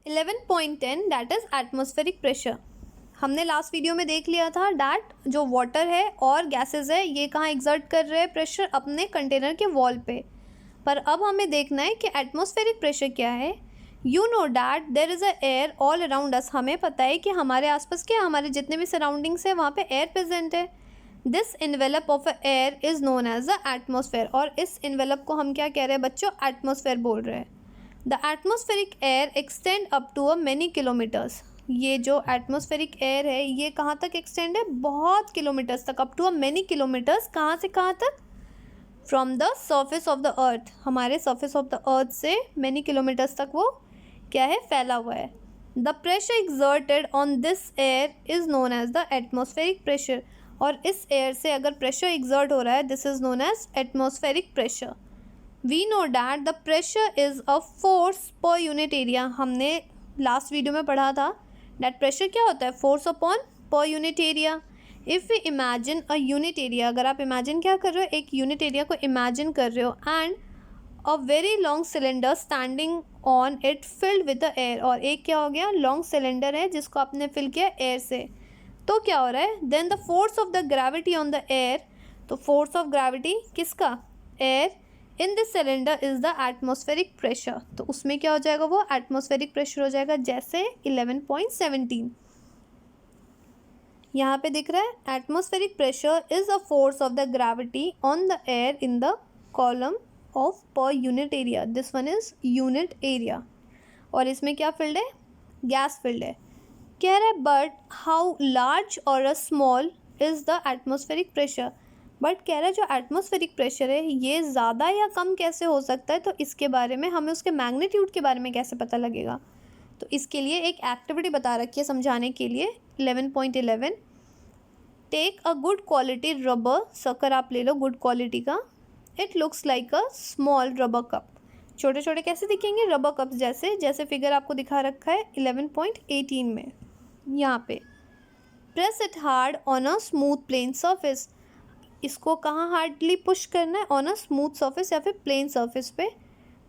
11.10 that is atmospheric pressure. हमने last video में देख लिया था डैट जो वाटर है और गैसेस है ये कहाँ एग्जर्ट कर रहे हैं प्रेशर, अपने कंटेनर के वॉल पे। पर अब हमें देखना है कि एटमॉस्फेरिक प्रेशर क्या है। You know that there is a air all around us. हमें पता है कि हमारे आसपास क्या, हमारे जितने भी सराउंडिंग्स है वहाँ पे एयर प्रेजेंट है। This envelope of a air is known as the atmosphere. और इस इन्वेलप को हम क्या कह रहे हैं बच्चों, एटमॉस्फेयर बोल रहे हैं। The atmospheric air extend up to a many kilometres. ये जो एटमॉस्फेरिक एयर है ये कहाँ तक एक्सटेंड है, बहुत किलोमीटर्स तक, up to a many kilometres. कहाँ से कहाँ तक? From the surface of the earth, हमारे सर्फेस ऑफ द अर्थ से मैनी किलोमीटर्स तक वो क्या है, फैला हुआ है। The pressure exerted on this air is known as the atmospheric pressure. और इस एयर से अगर प्रेशर एक्सर्ट हो रहा है this is known as atmospheric pressure. We know that the pressure is a force per unit area. हमने last video में पढ़ा था डैट प्रेशर क्या होता है, force upon per unit area. If we imagine a unit area, अगर आप imagine क्या कर रहे हो, एक यूनिट एरिया को इमेजिन कर रहे हो, and a very long cylinder standing on it filled with the air. और एक क्या हो गया, लॉन्ग सिलेंडर है जिसको आपने फिल किया एयर से, तो क्या हो रहा है, then the force of the gravity on the air. तो फोर्स ऑफ ग्रेविटी किसका, air, in this cylinder is the atmospheric pressure. तो उसमें क्या हो जाएगा, वो एटमॉस्फेरिक प्रेशर हो जाएगा। जैसे 11.17 यहाँ पे दिख रहा है, atmospheric pressure is a force of the gravity on the air in the column of पर unit area. This one is unit area. और इसमें क्या फील्ड है, गैस फील्ड है। कह रहा है बट हाउ लार्ज और a small is the atmospheric pressure. But कह रहा है जो एटमॉस्फेरिक प्रेशर है ये ज़्यादा या कम कैसे हो सकता है, तो इसके बारे में हमें उसके मैग्नीट्यूड के बारे में कैसे पता लगेगा। तो इसके लिए एक एक्टिविटी बता रखी है समझाने के लिए। 11.11 take a good quality rubber sucker. आप ले लो गुड क्वालिटी का। It looks like a small rubber cup. छोटे छोटे कैसे दिखेंगे, रबर कप्स जैसे, जैसे फिगर आपको दिखा रखा है 11.18 में यहाँ पे। Press it hard on a smooth plane surface. इसको कहाँ हार्डली पुश करना है, ऑन अ स्मूथ सर्फेस या फिर प्लेन सर्फेस पे।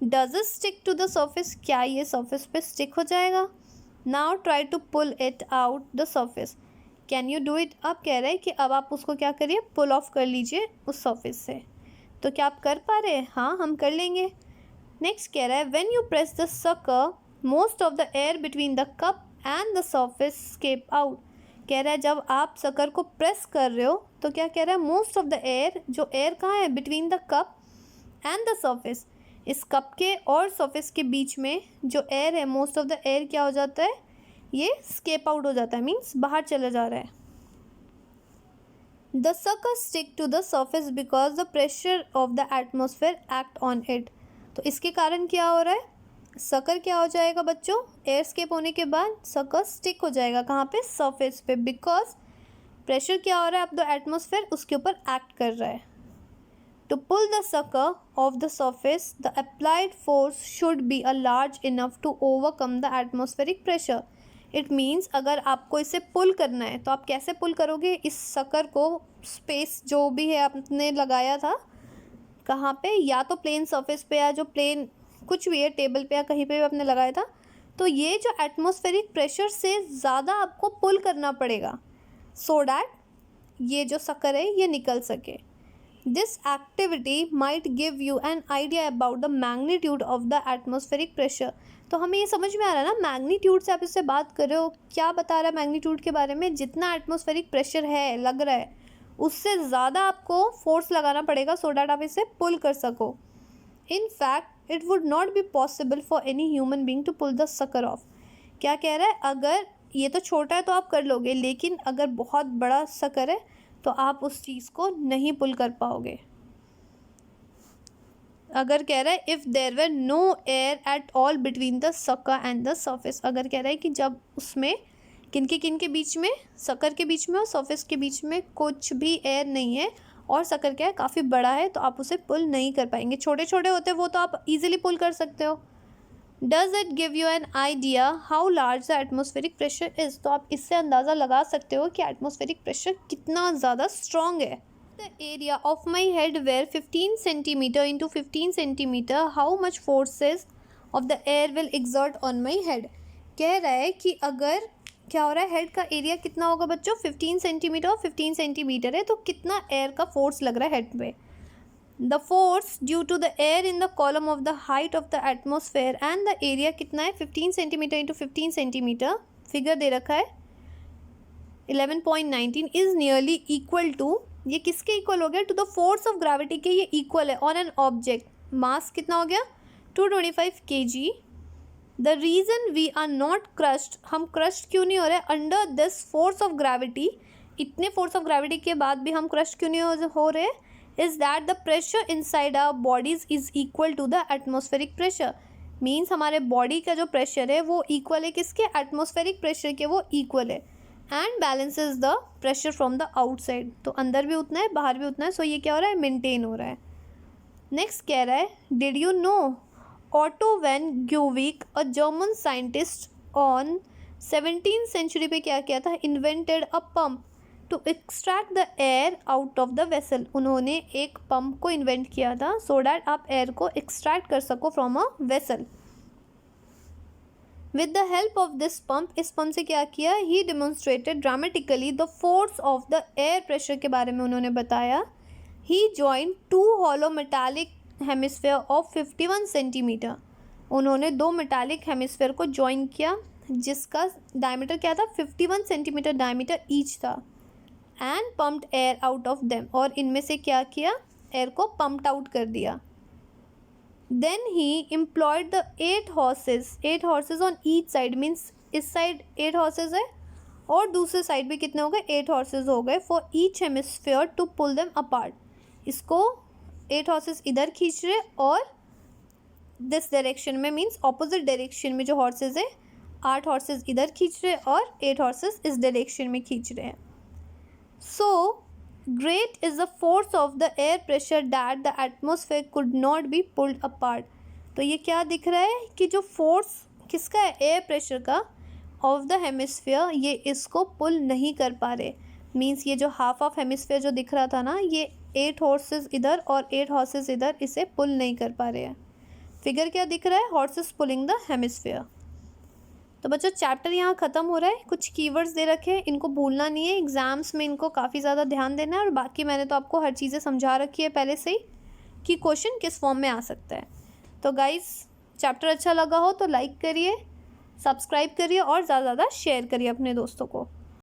Does it stick to the surface, क्या ये सर्फेस पे स्टिक हो जाएगा। Now try to pull it out the surface, can you do it. अब कह रहे हैं कि अब आप उसको क्या करिए, पुल ऑफ कर लीजिए उस सर्फेस से। तो क्या आप कर पा रहे हैं, हाँ हम कर लेंगे। नेक्स्ट कह रहा है when you press the sucker most of the air between the cup and the surface escape out. कह रहा है जब आप सकर को प्रेस कर रहे हो तो क्या कह रहा है, मोस्ट ऑफ द एयर, जो एयर कहाँ है, between the cup and the surface. इस कप के और सर्फेस के बीच में जो एयर है, मोस्ट ऑफ द एयर क्या हो जाता है, ये स्केप आउट हो जाता है, मीन्स बाहर चला जा रहा है। The sucker stick to the surface because the pressure of the atmosphere act on it. तो इसके कारण क्या हो रहा है, सकर क्या हो जाएगा बच्चों, एयर स्केप होने के बाद सकर स्टिक हो जाएगा कहाँ पे, सरफेस पे, बिकॉज प्रेशर क्या हो रहा है, अब द एटमॉस्फेयर उसके ऊपर एक्ट कर रहा है। To pull the sucker off the surface the applied force should be a large enough to overcome the atmospheric pressure. It means अगर आपको इसे पुल करना है तो आप कैसे पुल करोगे, इस सकर को स्पेस जो भी है आपने लगाया था कहाँ पे, या तो प्लेन सरफेस पे या जो प्लेन कुछ भी है, टेबल पे या कहीं पे भी आपने लगाया था, तो ये जो एटमॉस्फेरिक प्रेशर से ज़्यादा आपको पुल करना पड़ेगा सो डैट ये जो सकर है ये निकल सके। This activity might give you an idea about the magnitude of the atmospheric pressure. तो हमें ये समझ में आ रहा है ना, मैग्नीट्यूड से आप इससे बात कर रहे हो, क्या बता रहा है मैग्नीट्यूड के बारे में, जितना एटमॉस्फेरिक प्रेशर है लग रहा है उससे ज़्यादा आपको फोर्स लगाना पड़ेगा सो डैट आप इसे पुल कर सको। In fact it would not be possible for any human being to pull the sucker off. क्या कह रहा है, अगर ये तो छोटा है तो आप कर लोगे, लेकिन अगर बहुत बड़ा सकर है तो आप उस चीज़ को नहीं पुल कर पाओगे। अगर कह रहा है if there were no air at all between the sucker and the surface. अगर कह रहा है कि जब उसमें किन के बीच में, सकर के बीच में और सरफेस के बीच में कुछ भी एयर नहीं है और सकर क्या है, काफ़ी बड़ा है, तो आप उसे पुल नहीं कर पाएंगे। छोटे छोटे होते हैं वो तो आप इजीली पुल कर सकते हो। Does it give you an idea how large the atmospheric pressure is. तो आप इससे अंदाज़ा लगा सकते हो कि एटमॉस्फेरिक प्रेशर कितना ज़्यादा स्ट्रॉन्ग है। The area of my head where 15 centimeter into 15 centimeter, how much forces of the air will exert on my head. कह रहा है कि अगर क्या हो रहा है, हेड का एरिया कितना होगा बच्चों 15 सेंटीमीटर और 15 सेंटीमीटर है, तो कितना एयर का फोर्स लग रहा है हेड पे। The force due to the air in the column of the height of the atmosphere and the area कितना है 15 सेंटीमीटर इंटू 15 सेंटीमीटर, फिगर दे रखा है 11.19 इज नियरली इक्वल टू, ये किसके इक्वल हो गया, to the force of gravity के ये इक्वल है ऑन एन ऑब्जेक्ट, मास कितना हो गया 225 kg। The reason we are not crushed, हम क्रश्ड क्यों नहीं हो रहे under this force of gravity, इतने फोर्स ऑफ ग्रेविटी के बाद भी हम क्रश्ड क्यों नहीं हो रहे, is that the pressure inside our bodies is equal to the atmospheric pressure. Means हमारे बॉडी का जो प्रेशर है वो इक्वल है किसके, एटमॉस्फेरिक प्रेशर के, वो इक्वल है and balances the pressure from the outside, तो अंदर भी उतना है बाहर भी उतना है, सो ये क्या हो रहा है, मेंटेन हो रहा है। नेक्स्ट कह रहा है, did you know Otto von ग्यूविक a German scientist on 17th century पे क्या किया था, invented a pump to extract the air out of the vessel. उन्होंने एक पंप को इन्वेंट किया था सो डैट आप एयर को एक्सट्रैक्ट कर सको from a vessel. With the help of this pump, इस पंप से क्या किया, he demonstrated dramatically the force of the air pressure के बारे में उन्होंने बताया। He joined 2 hollow metallic hemisphere of 51 centimetre, उन्होंने 2 मेटालिक हेमिस्फेयर को ज्वाइन किया जिसका डायमीटर क्या था 51 सेंटीमीटर डायमीटर ईच था, and pumped air out of them, और इनमें से क्या किया, एयर को पम्प्ड आउट कर दिया। Then he employed the 8 horses on each side, means इस साइड 8 horses है और दूसरे साइड भी कितने हो गए 8 horses हो गए, for each hemisphere to pull them apart। इसको 8 horses इधर खींच रहे और दिस डायरेक्शन में मीन्स ऑपोजिट डायरेक्शन में जो horses है 8 horses इधर खींच रहे और 8 horses इस डायरेक्शन में खींच रहे हैं। So great is the force of the air pressure that the atmosphere could not be pulled apart। तो ये क्या दिख रहा है कि जो फोर्स किसका है, एयर प्रेशर का ऑफ द हेमिस्फीयर, ये इसको पुल नहीं कर पा रहे। मीन्स ये जो हाफ ऑफ हेमिस्फीयर जो दिख रहा था ना, ये 8 हॉर्सेस इधर और 8 हॉर्सेस इधर, इसे पुल नहीं कर पा रहे हैं। फिगर क्या दिख रहा है, हॉर्सेस पुलिंग द हेमिस्फीयर। तो बच्चों चैप्टर यहाँ ख़त्म हो रहा है, कुछ कीवर्ड्स दे रखे हैं, इनको भूलना नहीं है, एग्ज़ाम्स में इनको काफ़ी ज़्यादा ध्यान देना है, और बाकी मैंने तो आपको हर चीज़ें समझा रखी है पहले से ही कि क्वेश्चन किस फॉर्म में आ सकता है। तो गाइस चैप्टर अच्छा लगा हो तो लाइक करिए, सब्सक्राइब करिए और ज़्यादा से ज़्यादा शेयर करिए अपने दोस्तों को।